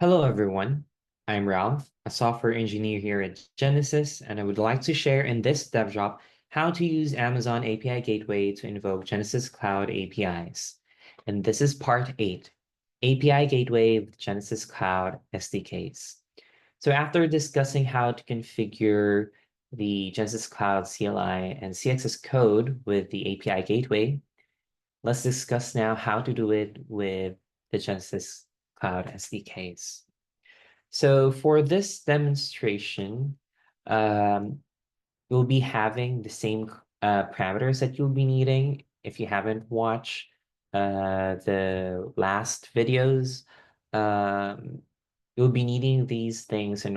Hello, everyone. I'm Ralph, a software engineer here at Genesys, and I would like to share in this DevDrop how to use Amazon API Gateway to invoke Genesys Cloud APIs. And this is part 8, API Gateway with Genesys Cloud SDKs. So after discussing how to configure the Genesys Cloud CLI and CXS code with the API Gateway, let's discuss now how to do it with the Genesys Cloud SDKs. So for this demonstration, um, we'll be having the same parameters that you'll be needing. If you haven't watched the last videos, um, you'll be needing these things uh,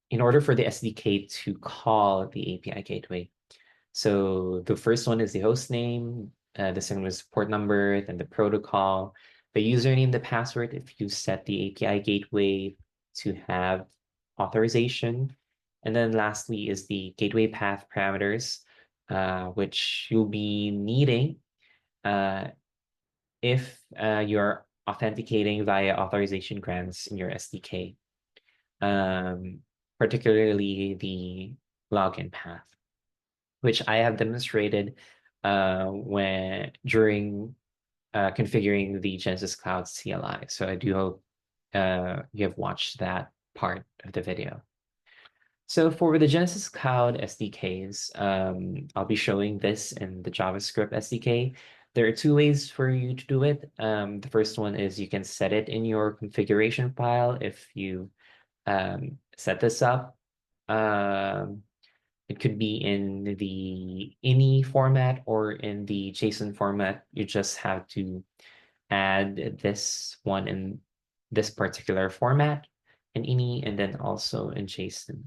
in order for the SDK to call the API gateway. So the first one is the host name, the second one is port number, then the protocol, the username, the password, if you set the API gateway to have authorization. And then lastly is the gateway path parameters, which you'll be needing uh, if you're authenticating via authorization grants in your SDK, um, particularly the login path, which I have demonstrated when during configuring the Genesys Cloud CLI. So I do hope you have watched that part of the video. So for the Genesys Cloud SDKs, I'll be showing this in the JavaScript SDK. There are two ways for you to do it. The first one is you can set it in your configuration file if you set this up. Um, it could be in the ini format or in the JSON format. You just have to add this one in this particular format in ini and then also in JSON.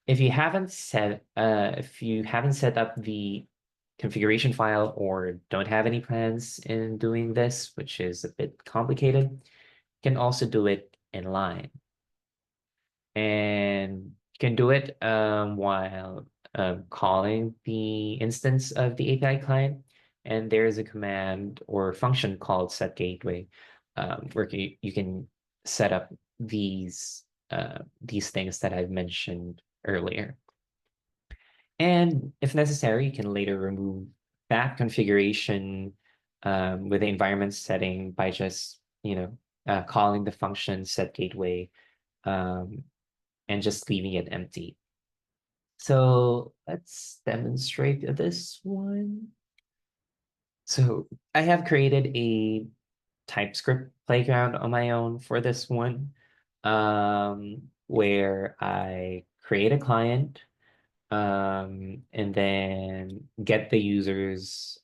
If you haven't set up the configuration file or don't have any plans in doing this, which is a bit complicated, you can also do it in line. And you can do it while calling the instance of the API client. And there is a command or function called set gateway, where you can set up these things that I've mentioned earlier. And if necessary, you can later remove that configuration with the environment setting by just calling the function set gateway um, and just leaving it empty. So let's demonstrate this one. So I have created a TypeScript playground on my own for this one, where I create a client and then get the user's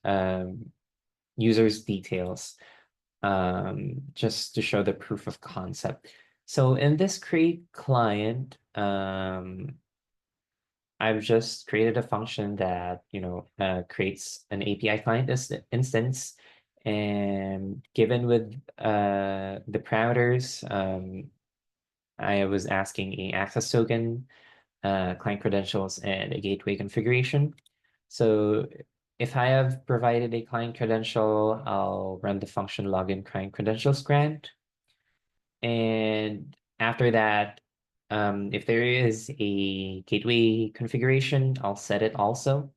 details just to show the proof of concept. So in this create client, I've just created a function that creates an API client instance, and given with the parameters, I was asking a access token, client credentials, and a gateway configuration. So if I have provided a client credential, I'll run the function login client credentials grant. And after that, if there is a gateway configuration, I'll set it also.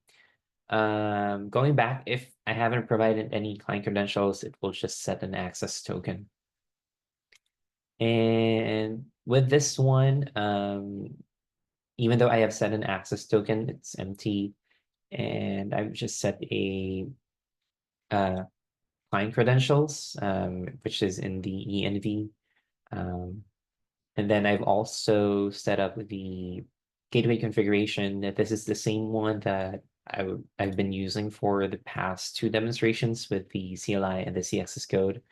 Going back, if I haven't provided any client credentials, it will just set an access token. And with this one, even though I have set an access token, it's empty. And I've just set a client credentials, which is in the env. And then I've also set up the gateway configuration. This is the same one that I've been using for the past two demonstrations with the CLI and the CXS code.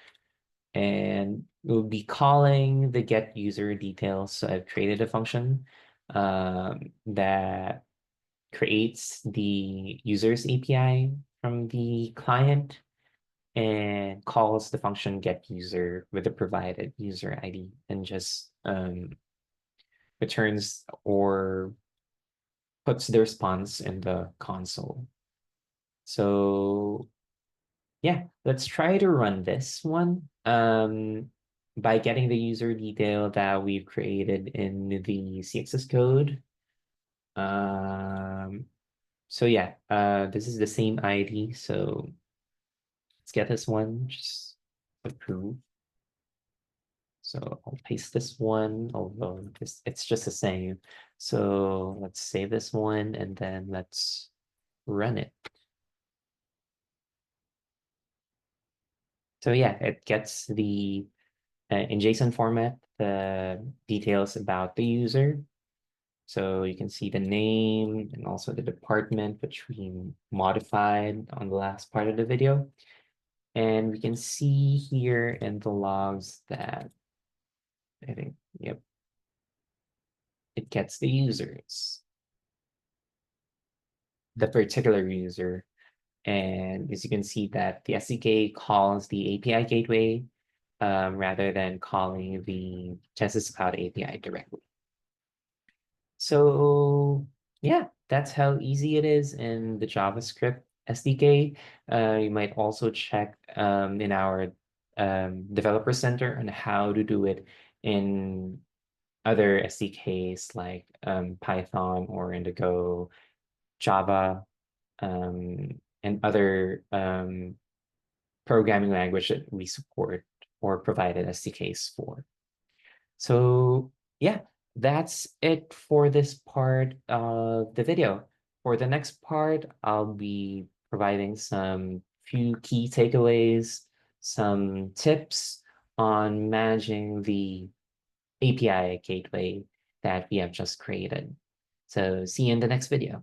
And we'll be calling the get user details. So I've created a function that creates the user's API from the client and calls the function get user with the provided user ID and just returns or puts the response in the console. So yeah, let's try to run this one by getting the user detail that we've created in the CXS code. Um, so yeah, this is the same ID. So let's get this one, just approve. So I'll paste this one, although it's just the same. So let's save this one and then let's run it. So yeah, it gets the in JSON format the details about the user. So you can see the name and also the department, which we modified on the last part of the video. And we can see here in the logs that I think, yep, it gets the users, the particular user. And as you can see that the SDK calls the API gateway rather than calling the Genesys Cloud API directly. So yeah, that's how easy it is in the JavaScript SDK. You might also check in our developer center on how to do it in other SDKs like Python or Indigo, Java, and other programming language that we support or provided SDKs for. So yeah, that's it for this part of the video. For the next part, I'll be providing some few key takeaways, some tips on managing the API gateway that we have just created. So see you in the next video.